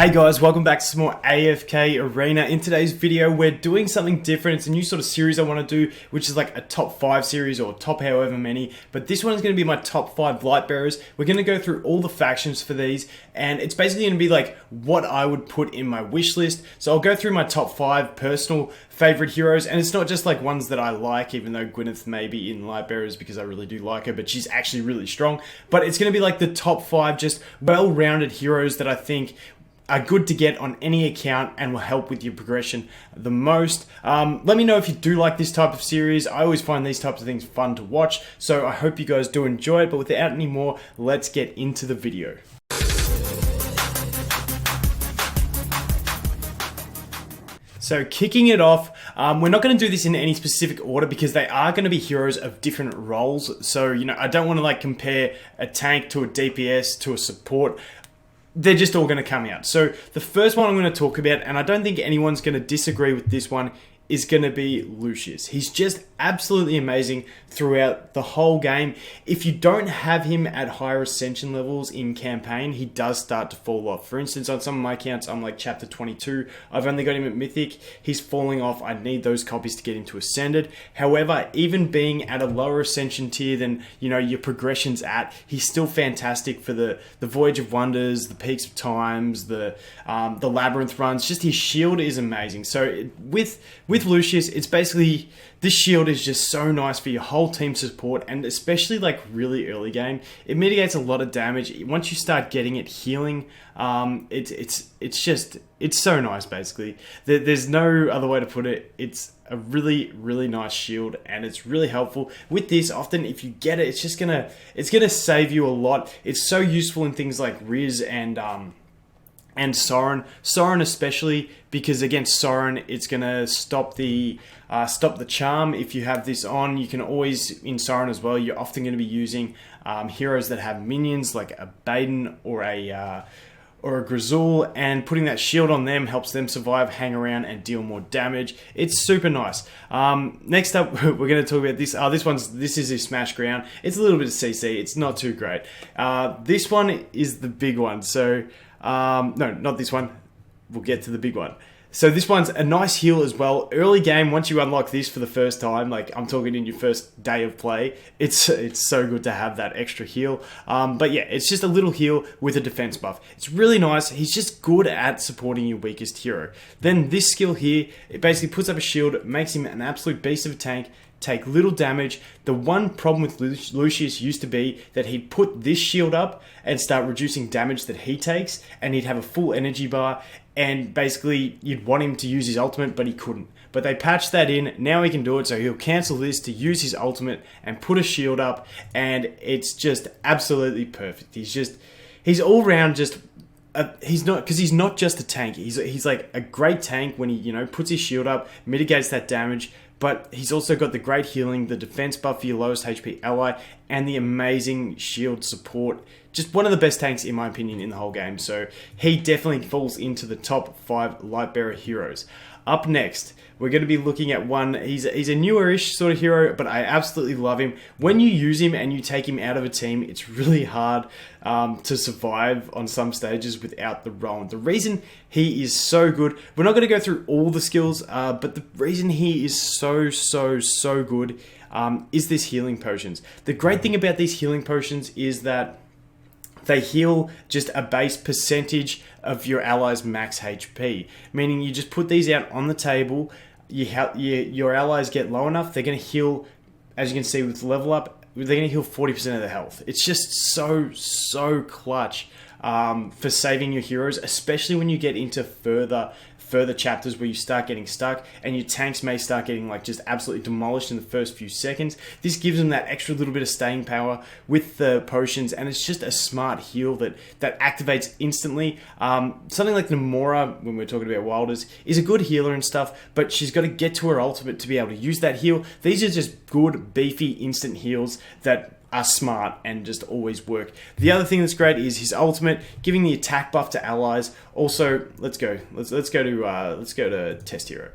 Hey guys, welcome back to some more AFK Arena. In today's video, we're doing something different. It's a new sort of series I want to do, which is like a top 5 series or top however many. But this one is going to be my top 5 Lightbearers. We're going to go through all the factions for these, and it's basically going to be like what I would put in my wish list. So I'll go through my top 5 personal favorite heroes, and it's not just like ones that I like, even though Gwyneth may be in Lightbearers because I really do like her, but she's actually really strong. But it's going to be like the top 5 just well-rounded heroes that I think are good to get on any account and will help with your progression the most. Let me know if you do like this type of series. I always find these types of things fun to watch, so I hope you guys do enjoy it. But without any more, let's get into the video. So kicking it off, we're not going to do this in any specific order because they are going to be heroes of different roles. So, you know, I don't want to like compare a tank to a DPS to a support. They're just all going to come out. So the first one I'm going to talk about, and I don't think anyone's going to disagree with this one, is going to be Lucius. He's just absolutely amazing throughout the whole game. If you don't have him at higher ascension levels in campaign, he does start to fall off. For instance, on some of my accounts, I'm like chapter 22. I've only got him at mythic. He's falling off. I need those copies to get him to ascended. However, even being at a lower ascension tier than, you know, your progression's at, he's still fantastic for the Voyage of Wonders, the Peaks of Times, the Labyrinth runs. Just his shield is amazing. So with Lucius, it's basically, this shield is just so nice for your whole team support, and especially like really early game. It mitigates a lot of damage. Once you start getting it healing, it's so nice basically. There's no other way to put it. It's a really, really nice shield, and it's really helpful. With this, often if you get it, it's gonna save you a lot. It's so useful in things like Riz and Soren. Soren especially, because against Soren, it's gonna stop the charm. If you have this on, you can always, in Soren as well, you're often gonna be using heroes that have minions like a Baden or a Grizzle, and putting that shield on them helps them survive, hang around, and deal more damage. It's super nice. Next up, we're going to talk about this. This is his Smash Ground. It's a little bit of CC. It's not too great. This one is the big one. So, no, not this one. We'll get to the big one. So this one's a nice heal as well. Early game, once you unlock this for the first time, like I'm talking in your first day of play, it's so good to have that extra heal. But yeah, it's just a little heal with a defense buff. It's really nice. He's just good at supporting your weakest hero. Then this skill here, it basically puts up a shield, makes him an absolute beast of a tank, take little damage. The one problem with Lucius used to be that he'd put this shield up and start reducing damage that he takes, and he'd have a full energy bar, and basically you'd want him to use his ultimate, but he couldn't. But they patched that in. Now he can do it, so he'll cancel this to use his ultimate and put a shield up, and it's just absolutely perfect. He's all round just he's not just a tank. He's like a great tank when he, you know, puts his shield up, mitigates that damage. But he's also got the great healing, the defense buff for your lowest HP ally, and the amazing shield support. Just one of the best tanks, in my opinion, in the whole game. So he definitely falls into the top 5 Lightbearer heroes. Up next, we're going to be looking at one. He's a newer-ish sort of hero, but I absolutely love him. When you use him and you take him out of a team, it's really hard to survive on some stages without the Rowan. The reason he is so good, we're not going to go through all the skills, but the reason he is so good is this healing potions. The great thing about these healing potions is that they heal just a base percentage of your allies' max HP. Meaning you just put these out on the table, your allies get low enough, they're going to heal, as you can see with level up, they're going to heal 40% of their health. It's just so clutch for saving your heroes, especially when you get into further chapters where you start getting stuck and your tanks may start getting like just absolutely demolished in the first few seconds. This gives them that extra little bit of staying power with the potions, and it's just a smart heal that activates instantly. Something like Namora, when we're talking about Wilders, is a good healer and stuff, but she's got to get to her ultimate to be able to use that heal. These are just good, beefy, instant heals that are smart and just always work. The other thing that's great is his ultimate, giving the attack buff to allies. Also, let's go to test hero.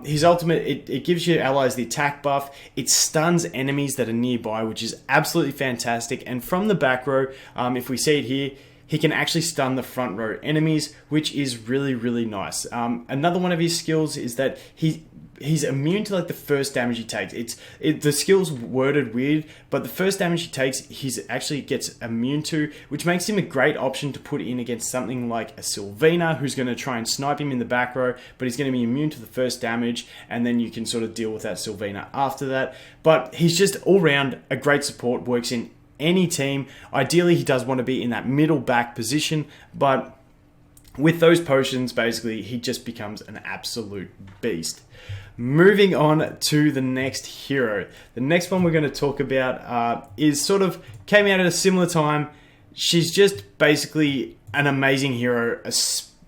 His ultimate, it gives your allies the attack buff. It stuns enemies that are nearby, which is absolutely fantastic. And from the back row, if we see it here, he can actually stun the front row enemies, which is really, really nice. Another one of his skills is that he's immune to like the first damage he takes. The skill's worded weird, but the first damage he takes, he's actually gets immune to, which makes him a great option to put in against something like a Sylvina, who's going to try and snipe him in the back row, but he's going to be immune to the first damage, and then you can sort of deal with that Sylvina after that. But he's just all round a great support, works in any team. Ideally, he does want to be in that middle back position, but with those potions, basically, he just becomes an absolute beast. Moving on to the next hero. The next one we're going to talk about is sort of came out at a similar time. She's just basically an amazing hero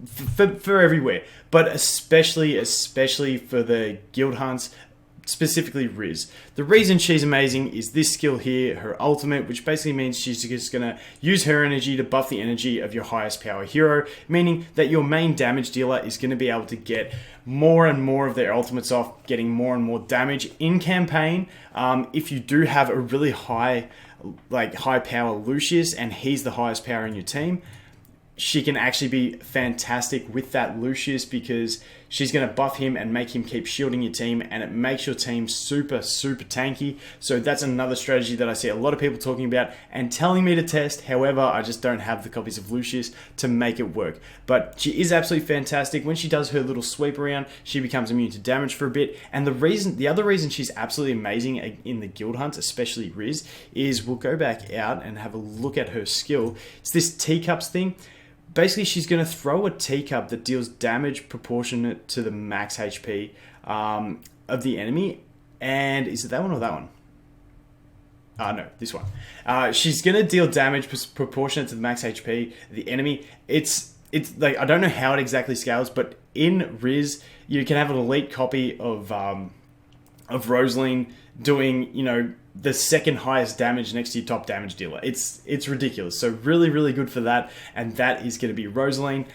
for everywhere, but especially for the guild hunts, specifically Riz. The reason she's amazing is this skill here, her ultimate, which basically means she's just going to use her energy to buff the energy of your highest power hero, meaning that your main damage dealer is going to be able to get more and more of their ultimates off, getting more and more damage in campaign. If you do have a really high power Lucius and he's the highest power in your team, she can actually be fantastic with that Lucius because she's going to buff him and make him keep shielding your team, and it makes your team super, super tanky. So that's another strategy that I see a lot of people talking about and telling me to test. However, I just don't have the copies of Lucius to make it work. But she is absolutely fantastic. When she does her little sweep around, she becomes immune to damage for a bit. And the other reason she's absolutely amazing in the guild hunts, especially Riz, is we'll go back out and have a look at her skill. It's this teacups thing. Basically, she's going to throw a teacup that deals damage proportionate to the max HP of the enemy. And is it that one or that one? No, this one. She's going to deal damage proportionate to the max HP of the enemy. It's like, I don't know how it exactly scales, but in Riz, you can have an elite copy of Rosaline doing, the second highest damage next to your top damage dealer. It's ridiculous. So really, really good for that. And that is going to be Rosaline.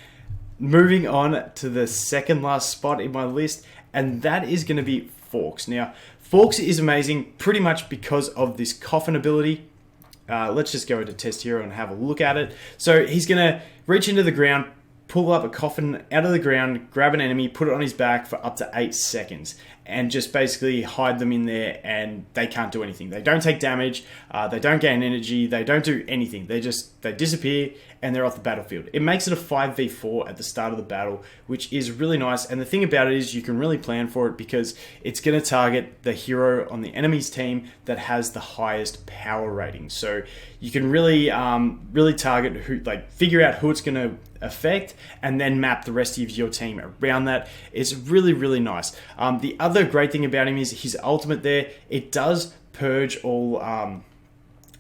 Moving on to the second last spot in my list, and that is going to be Forks. Now, Forks is amazing pretty much because of this coffin ability. Let's just go into Test Hero and have a look at it. So he's going to reach into the ground, pull up a coffin out of the ground, grab an enemy, put it on his back for up to 8 seconds, and just basically hide them in there, and they can't do anything. They don't take damage, they don't gain energy, they don't do anything. They disappear, and they're off the battlefield. It makes it a 5v4 at the start of the battle, which is really nice. And the thing about it is you can really plan for it because it's going to target the hero on the enemy's team that has the highest power rating. So you can really target figure out who it's going to affect and then map the rest of your team around that. It's really, really nice. The other great thing about him is his ultimate there. It does purge all,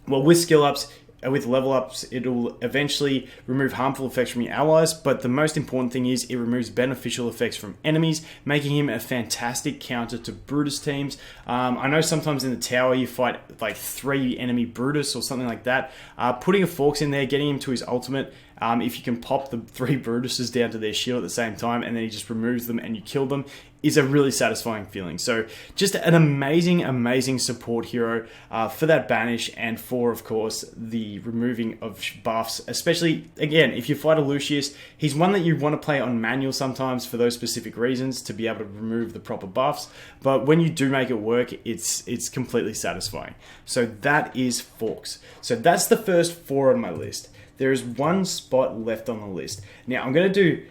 with skill ups, with level ups, it'll eventually remove harmful effects from your allies, but the most important thing is it removes beneficial effects from enemies, making him a fantastic counter to Brutus teams. I know sometimes in the tower you fight like 3 enemy Brutus or something like that. Putting a Forks in there, getting him to his ultimate, if you can pop the 3 Brutuses down to their shield at the same time and then he just removes them and you kill them, is a really satisfying feeling. So just an amazing, amazing support hero for that banish and for, of course, the removing of buffs. Especially, again, if you fight a Lucius, he's one that you want to play on manual sometimes for those specific reasons to be able to remove the proper buffs. But when you do make it work, it's completely satisfying. So that is Forks. So that's the first 4 on my list. There is 1 spot left on the list. Now, I'm going to do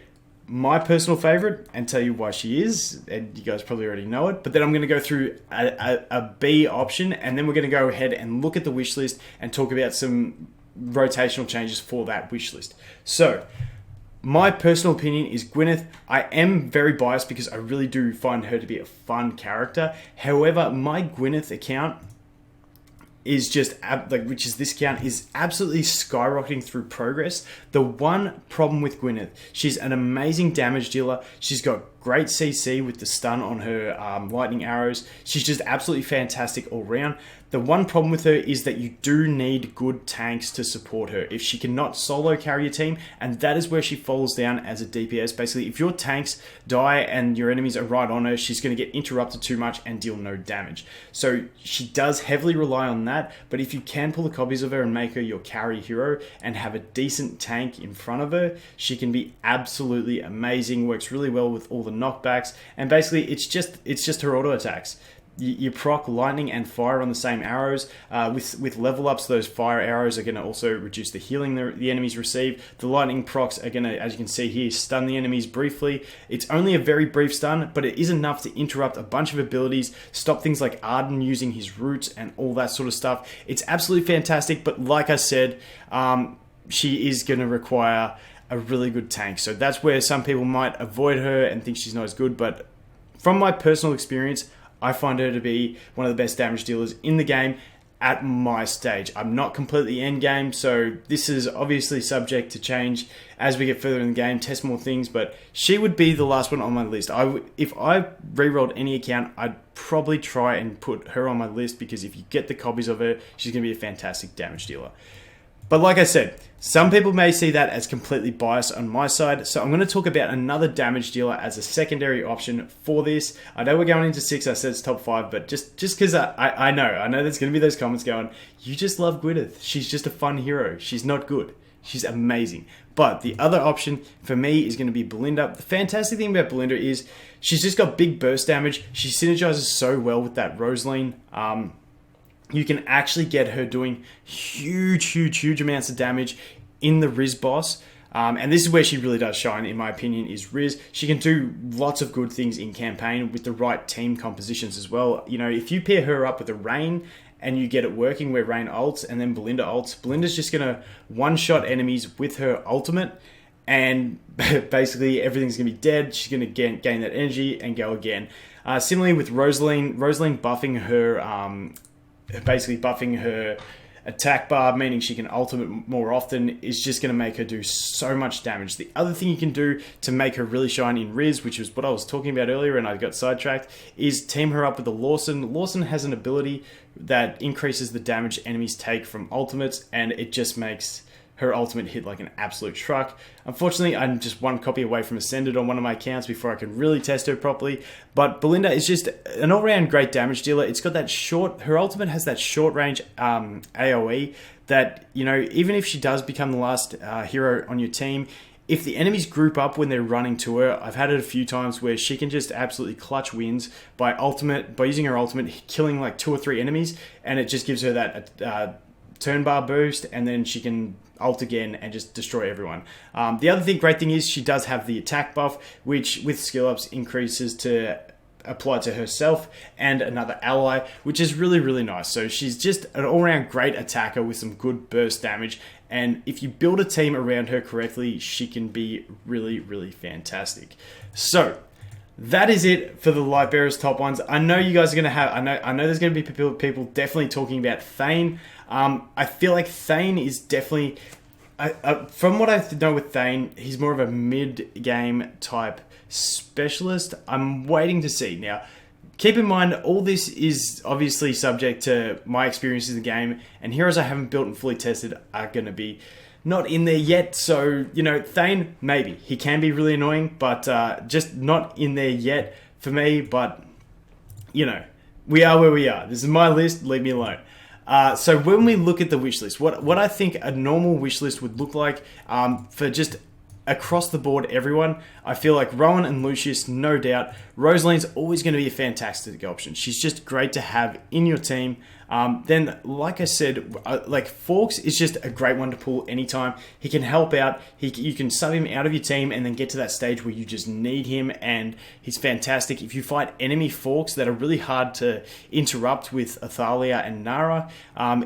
my personal favorite and tell you why she is, and you guys probably already know it, but then I'm going to go through a B option, and then we're going to go ahead and look at the wish list and talk about some rotational changes for that wish list. So, my personal opinion is Gwyneth. I am very biased because I really do find her to be a fun character. However, my Gwyneth account is just, which is this account, is absolutely skyrocketing through progress. The one problem with Gwyneth, she's an amazing damage dealer. She's got great CC with the stun on her lightning arrows. She's just absolutely fantastic all round. The one problem with her is that you do need good tanks to support her. If she cannot solo carry your team, and that is where she falls down as a DPS. Basically, if your tanks die and your enemies are right on her, she's going to get interrupted too much and deal no damage. So she does heavily rely on that, but if you can pull the copies of her and make her your carry hero and have a decent tank in front of her, she can be absolutely amazing, works really well with all the knockbacks, and basically it's just her auto attacks. You proc lightning and fire on the same arrows. With level ups, those fire arrows are going to also reduce the healing the enemies receive. The lightning procs are going to, as you can see here, stun the enemies briefly. It's only a very brief stun, but it is enough to interrupt a bunch of abilities, stop things like Arden using his roots and all that sort of stuff. It's absolutely fantastic, but like I said, she is going to require a really good tank. So that's where some people might avoid her and think she's not as good, but from my personal experience, I find her to be one of the best damage dealers in the game at my stage. I'm not completely end game, so this is obviously subject to change as we get further in the game, test more things, but she would be the last one on my list. If I rerolled any account, I'd probably try and put her on my list, because if you get the copies of her, she's going to be a fantastic damage dealer. But like I said, some people may see that as completely biased on my side, so I'm going to talk about another damage dealer as a secondary option for this. I know we're going into 6, I said it's top 5, but just because I know there's going to be those comments going, you just love Gwyneth, she's just a fun hero, she's not good, she's amazing. But the other option for me is going to be Belinda. The fantastic thing about Belinda is she's just got big burst damage, she synergizes so well with that Rosaline. You can actually get her doing huge amounts of damage in the Riz boss. And this is where she really does shine, in my opinion, is Riz. She can do lots of good things in campaign with the right team compositions as well. You know, if you pair her up with a Rain and you get it working where Rain ults and then Belinda ults, Belinda's just going to one-shot enemies with her ultimate, and basically everything's going to be dead. She's going to gain that energy and go again. Similarly with Rosaline buffing her... basically buffing her attack bar, meaning she can ultimate more often, is just going to make her do so much damage. The other thing you can do to make her really shine in Riz, which is what I was talking about earlier and I got sidetracked, is team her up with the Lawson. Lawson has an ability that increases the damage enemies take from ultimates, and it just makes her ultimate hit like an absolute truck. Unfortunately, I'm just one copy away from Ascended on one of my accounts before I can really test her properly. But Belinda is just an all-round great damage dealer. It's got that short... Her ultimate has that short-range AoE that, you know, even if she does become the last hero on your team, if the enemies group up when they're running to her, I've had it a few times where she can just absolutely clutch wins by using her ultimate, killing like 2 or 3 enemies, and it just gives her that turn bar boost, and then she can ult again and just destroy everyone. The other great thing is she does have the attack buff, which with skill ups increases to apply to herself and another ally, which is really nice. So she's just an all-round great attacker with some good burst damage, and if you build a team around her correctly, she can be really fantastic. So that is it for the Lightbearer's top ones. I know you guys are going to have... I know there's going to be people definitely talking about Thane. I feel like Thane is definitely... from what I know with Thane, he's more of a mid-game type specialist. I'm waiting to see. Now, keep in mind, all this is obviously subject to my experiences in the game, and heroes I haven't built and fully tested are going to be not in there yet. So, you know, Thane, maybe. He can be really annoying, but just not in there yet for me. But, you know, we are where we are. This is my list. Leave me alone. So when we look at the wish list, what I think a normal wish list would look like for just across the board everyone, I feel like Rowan and Lucius, no doubt. Rosaline's always going to be a fantastic option. She's just great to have in your team. Then, like I said, like Forks is just a great one to pull anytime. He can help out. You can sub him out of your team and then get to that stage where you just need him, and he's fantastic. If you fight enemy Forks that are really hard to interrupt with Athalia and Nara,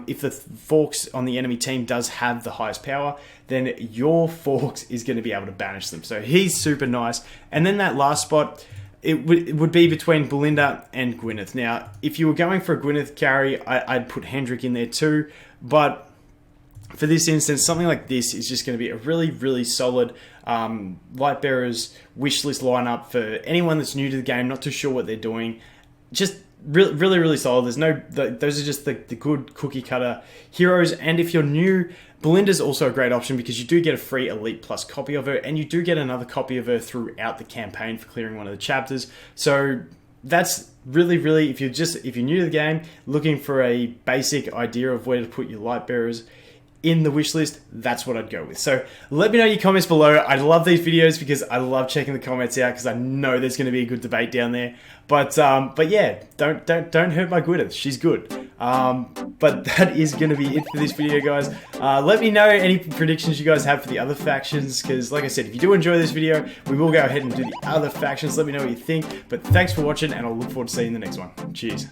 if the Forks on the enemy team does have the highest power, then your Forks is going to be able to banish them. So he's super nice. And then that last spot, it would be between Belinda and Gwyneth. Now, if you were going for a Gwyneth carry, I'd put Hendrik in there too. But for this instance, something like this is just going to be a really, really solid Lightbearer's wishlist lineup for anyone that's new to the game, not too sure what they're doing. Just really, really solid. Those are just the good cookie cutter heroes. And if you're new, Belinda's also a great option because you do get a free Elite Plus copy of her, and you do get another copy of her throughout the campaign for clearing one of the chapters. So that's really, really, if you're new to the game, looking for a basic idea of where to put your Lightbearers in the wish list, that's what I'd go with. So let me know your comments below. I love these videos because I love checking the comments out because I know there's going to be a good debate down there. But yeah, don't hurt my Gwyneth. She's good. But that is going to be it for this video, guys. Let me know any predictions you guys have for the other factions, because like I said, if you do enjoy this video, we will go ahead and do the other factions. Let me know what you think. But thanks for watching, and I'll look forward to seeing you in the next one. Cheers.